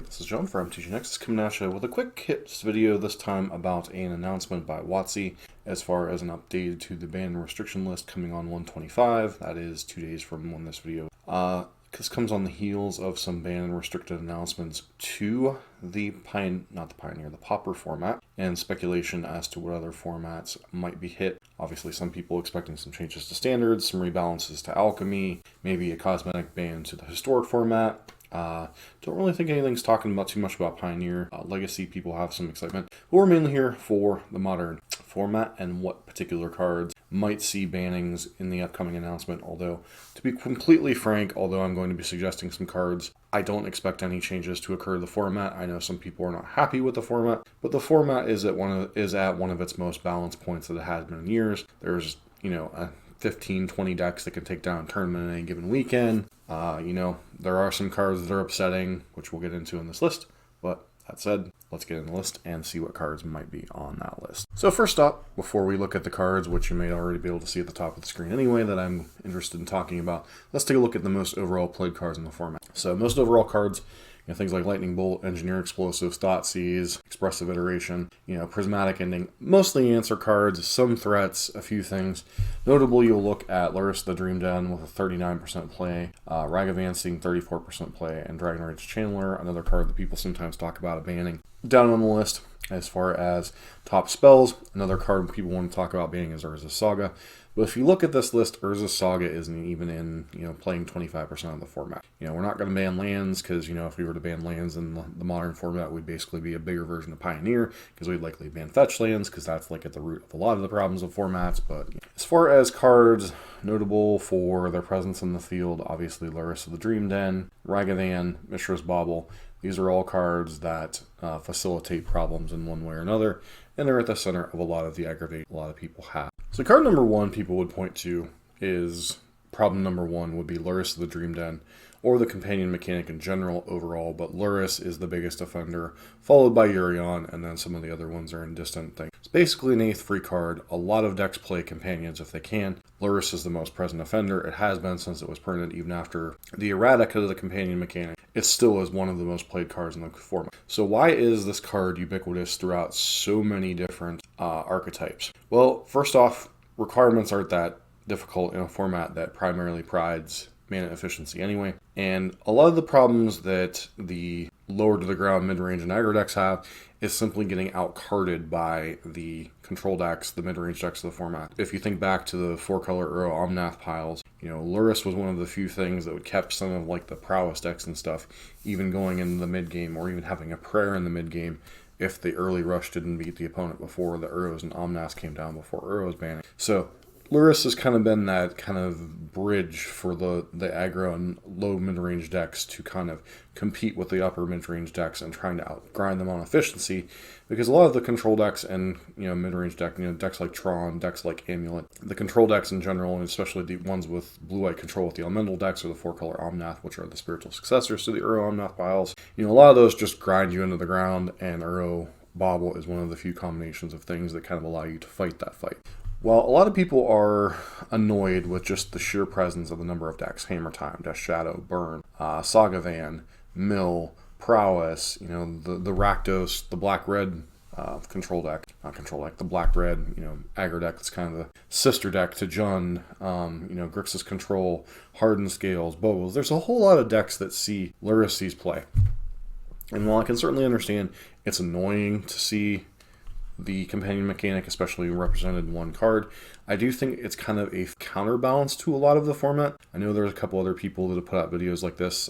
This is John from Tues Jan coming at you with a quick hits video, this time about an announcement by WotC as far as an update to the ban and restriction list coming on 125. That is 2 days from when this video. This comes on the heels of some ban and restricted announcements to the the Pauper format, and speculation as to what other formats might be hit. Obviously, some people expecting some changes to standards, some rebalances to alchemy, maybe a cosmetic ban to the historic format. Don't really think anything's talking about too much about Pioneer. Legacy people have some excitement, but we're mainly here for the modern format and what particular cards might see bannings in the upcoming announcement. Although, to be completely frank, although I'm going to be suggesting some cards, I don't expect any changes to occur to the format. I know some people are not happy with the format, but the format is at one of its most balanced points that it has been in years. There's, a 15-20 decks that can take down a tournament in any given weekend. There are some cards that are upsetting, which we'll get into in this list, but that said, let's get in the list and see what cards might be on that list. So first up, before we look at the cards, which you may already be able to see at the top of the screen anyway, that I'm interested in talking about, let's take a look at the most overall played cards in the format. So most overall cards, things like Lightning Bolt, Engineer Explosives, Thoughtseize, Expressive Iteration, Prismatic Ending, mostly answer cards, some threats, a few things. Notably, you'll look at Luris the Dream Den with a 39% play, Ragavan seeing 34% play, and Dragon Rage Channeler, another card that people sometimes talk about banning. Down on the list, as far as top spells, another card people want to talk about banning is Urza's Saga. But if you look at this list, Urza's Saga isn't even in, playing 25% of the format. We're not going to ban lands because, if we were to ban lands in the modern format, we'd basically be a bigger version of Pioneer because we'd likely ban fetch lands because that's like at the root of a lot of the problems of formats. But as far as cards notable for their presence in the field, obviously Luris of the Dream Den, Ragavan, Mishra's Bauble. These are all cards that facilitate problems in one way or another, and they're at the center of a lot of the aggravation a lot of people have. So card number one people would point to is problem number one would be Luris of the Dream Den, or the companion mechanic in general overall, but Luris is the biggest offender, followed by Yorion, and then some of the other ones are in distant things. It's basically an 8th free card. A lot of decks play companions if they can. Luris is the most present offender. It has been since it was printed, even after the errata of the companion mechanic. It still is one of the most played cards in the format. So why is this card ubiquitous throughout so many different archetypes? Well, first off, requirements aren't that difficult in a format that primarily prides mana efficiency anyway. And a lot of the problems that the lower to the ground mid-range and aggro decks have is simply getting out-carded by the control decks, the mid-range decks of the format. If you think back to the 4-color Uro Omnath piles, Luris was one of the few things that would kept some of like the prowess decks and stuff even going in the mid-game, or even having a prayer in the mid-game if the early rush didn't beat the opponent before the Uros and Omnaths came down before Uros banning. So Luris has kind of been that kind of bridge for the aggro and low mid-range decks to kind of compete with the upper mid-range decks and trying to outgrind them on efficiency, because a lot of the control decks and mid-range decks like Tron, decks like Amulet, the control decks in general, and especially the ones with blue-white control with the elemental decks or the 4-color Omnath, which are the spiritual successors to the Uro Omnath piles, a lot of those just grind you into the ground, and Uro Bauble is one of the few combinations of things that kind of allow you to fight that fight. Well, a lot of people are annoyed with just the sheer presence of the number of decks: Hammer Time, Death Shadow, Burn, Sagavan, Mill, Prowess, the Rakdos, the Black-Red the Black-Red, aggro deck that's kind of the sister deck to Jund, Grixis Control, Hardened Scales, Bobos. There's a whole lot of decks that see Luris play. And while I can certainly understand it's annoying to see the companion mechanic, especially represented in one card, I do think it's kind of a counterbalance to a lot of the format. I know there's a couple other people that have put out videos like this.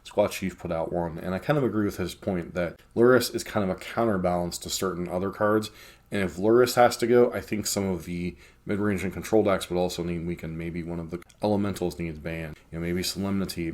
Squad Chief put out one, and I kind of agree with his point that Luris is kind of a counterbalance to certain other cards. And if Luris has to go, I think some of the mid-range and control decks would also need weakened. Maybe one of the elementals needs banned. Maybe Solemnity,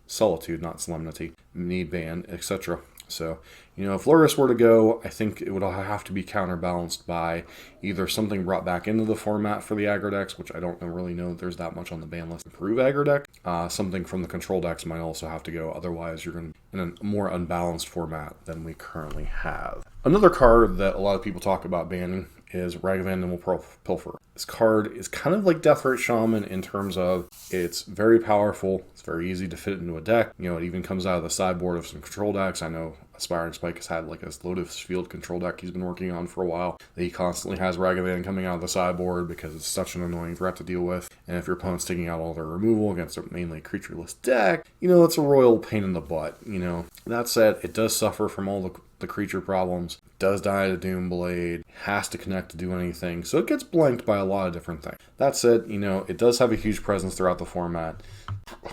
Solitude, not Solemnity, need banned, etc. So, if Luris were to go, I think it would have to be counterbalanced by either something brought back into the format for the aggro decks, which I don't really know that there's that much on the ban list to improve aggro deck. Something from the control decks might also have to go. Otherwise, you're going to be in a more unbalanced format than we currently have. Another card that a lot of people talk about banning is Ragavan Nimble Pilfer. This card is kind of like Deathrite Shaman in terms of it's very powerful, it's very easy to fit into a deck. It even comes out of the sideboard of some control decks. I know Aspiring Spike has had like a Lotus Field control deck he's been working on for a while. He constantly has Ragavan coming out of the sideboard because it's such an annoying threat to deal with. And if your opponent's taking out all their removal against a mainly creatureless deck, it's a royal pain in the butt. That said, it does suffer from all the creature problems, does die to Doomblade, has to connect to do anything, so it gets blanked by a lot of different things. That said, it does have a huge presence throughout the format.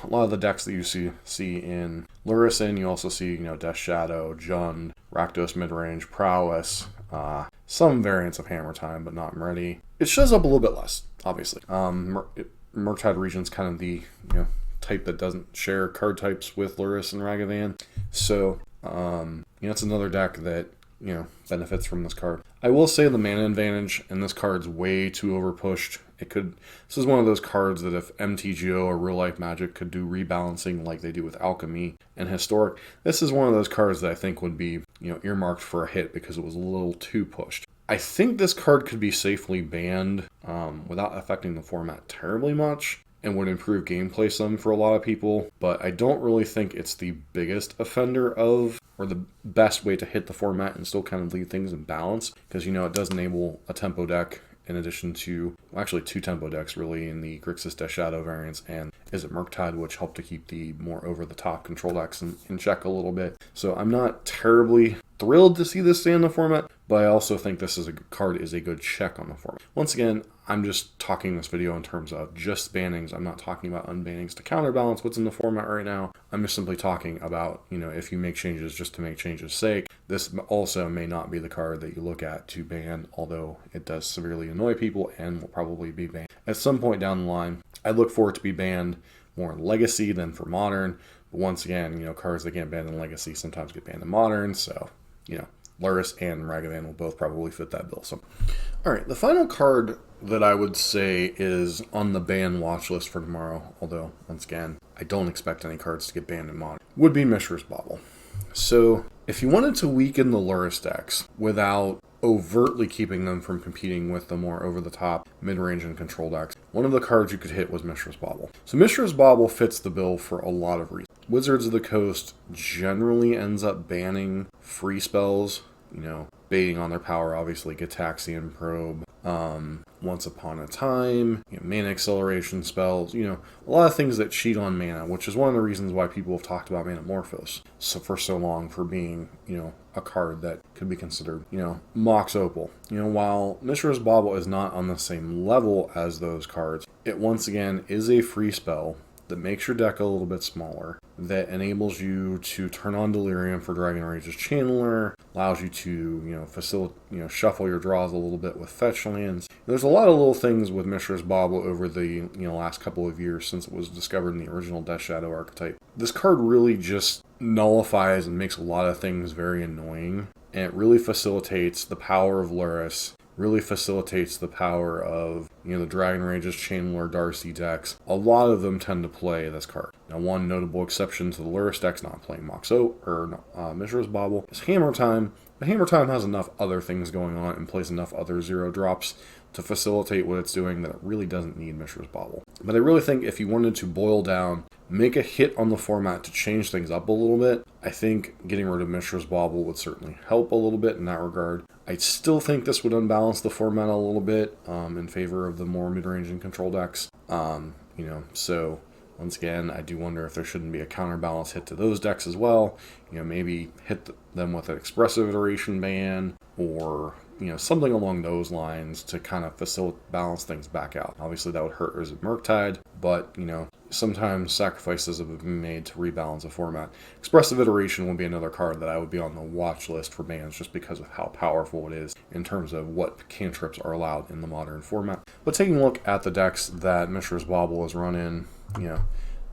A lot of the decks that you see in Lurrus, you also see, Death Shadow, Jund, Rakdos Midrange, Prowess, some variants of Hammer Time, but not Ready. It shows up a little bit less, obviously. Murktide Regent's kind of the type that doesn't share card types with Lurrus and Ragavan, so it's another deck that benefits from this card. I will say the mana advantage in this card's way too overpushed. This is one of those cards that if MTGO or Real Life Magic could do rebalancing like they do with Alchemy and Historic, this is one of those cards that I think would be earmarked for a hit because it was a little too pushed. I think this card could be safely banned without affecting the format terribly much, and would improve gameplay some for a lot of people, but I don't really think it's the biggest offender of, or the best way to hit the format and still kind of leave things in balance, because it does enable a tempo deck in addition to, actually 2 tempo decks really in the Grixis Death Shadow variants and Is It Murktide, which help to keep the more over-the-top control decks in check a little bit. So I'm not terribly thrilled to see this stay in the format, but I also think this card is a good check on the format. Once again, I'm just talking this video in terms of just bannings. I'm not talking about unbannings to counterbalance what's in the format right now. I'm just simply talking about, if you make changes just to make changes' sake, this also may not be the card that you look at to ban, although it does severely annoy people and will probably be banned at some point down the line. I look for it to be banned more in Legacy than for Modern, but once again, cards that get banned in Legacy sometimes get banned in Modern, so, Lurrus and Ragavan will both probably fit that bill. So, all right, the final card that I would say is on the ban watch list for tomorrow, although, once again, I don't expect any cards to get banned in Modern, would be Mishra's Bauble. So, if you wanted to weaken the Lurrus decks without overtly keeping them from competing with the more over-the-top mid-range and control decks, one of the cards you could hit was Mishra's Bauble. So Mishra's Bauble fits the bill for a lot of reasons. Wizards of the Coast generally ends up banning free spells, baiting on their power, obviously, Gitaxian Probe, Once Upon a Time, mana acceleration spells, a lot of things that cheat on mana, which is one of the reasons why people have talked about Manamorphose for so long for being, a card that could be considered, Mox Opal. While Mishra's Bauble is not on the same level as those cards, it once again is a free spell that makes your deck a little bit smaller, that enables you to turn on Delirium for Dragon Rage's Channeler, allows you to, shuffle your draws a little bit with fetch lands. There's a lot of little things with Mishra's Bauble over the, last couple of years since it was discovered in the original Death Shadow archetype. This card really just nullifies and makes a lot of things very annoying, and it really facilitates the power of Lurrus, really facilitates the power of, the Dragon Rage's Channeler Darcy decks. A lot of them tend to play this card. Now, one notable exception to the Lurrus decks not playing Moxo or Mishra's Bauble is Hammer Time, but Hammer Time has enough other things going on and plays enough other 0-drops to facilitate what it's doing that it really doesn't need Mishra's Bauble. But I really think if you wanted to boil down, make a hit on the format to change things up a little bit, I think getting rid of Mishra's Bauble would certainly help a little bit in that regard. I still think this would unbalance the format a little bit in favor of the more mid-range and control decks. So once again, I do wonder if there shouldn't be a counterbalance hit to those decks as well. Maybe hit them with an Expressive Iteration ban or something along those lines to kind of balance things back out. Obviously, that would hurt Is It Murktide, but sometimes sacrifices have been made to rebalance a format. Expressive Iteration would be another card that I would be on the watch list for bans just because of how powerful it is in terms of what cantrips are allowed in the Modern format. But taking a look at the decks that Mishra's Bauble is run in,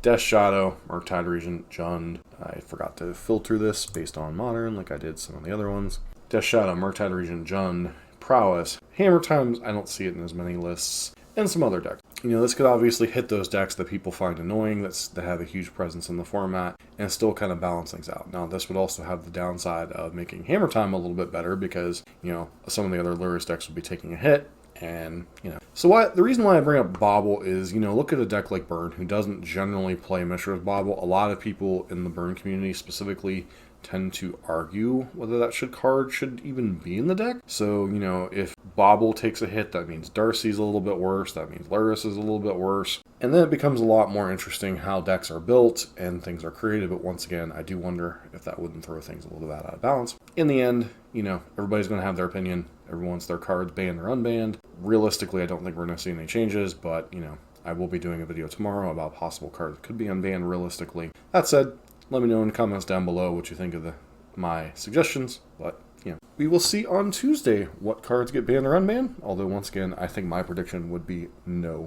Death Shadow, Murktide Regent, Jund. I forgot to filter this based on Modern like I did some of the other ones. Death Shadow, Murktide Regent, Jund, Prowess, Hammer Times, I don't see it in as many lists, and some other decks. This could obviously hit those decks that people find annoying, that have a huge presence in the format, and still kind of balance things out. Now, this would also have the downside of making Hammer Time a little bit better because, some of the other Lurrus decks would be taking a hit, and, So the reason why I bring up Bobble is, look at a deck like Burn, who doesn't generally play Mishra's Bobble. A lot of people in the Burn community specifically tend to argue whether that card should even be in the deck. So, if Bobble takes a hit, that means Darcy's a little bit worse, that means Lurrus is a little bit worse. And then it becomes a lot more interesting how decks are built and things are created, but once again, I do wonder if that wouldn't throw things a little bit out of balance. In the end, everybody's going to have their opinion. Everyone wants their cards banned or unbanned. Realistically, I don't think we're going to see any changes, but, I will be doing a video tomorrow about possible cards that could be unbanned realistically. That said, let me know in the comments down below what you think of my suggestions, but, we will see on Tuesday what cards get banned or unbanned, although once again, I think my prediction would be no.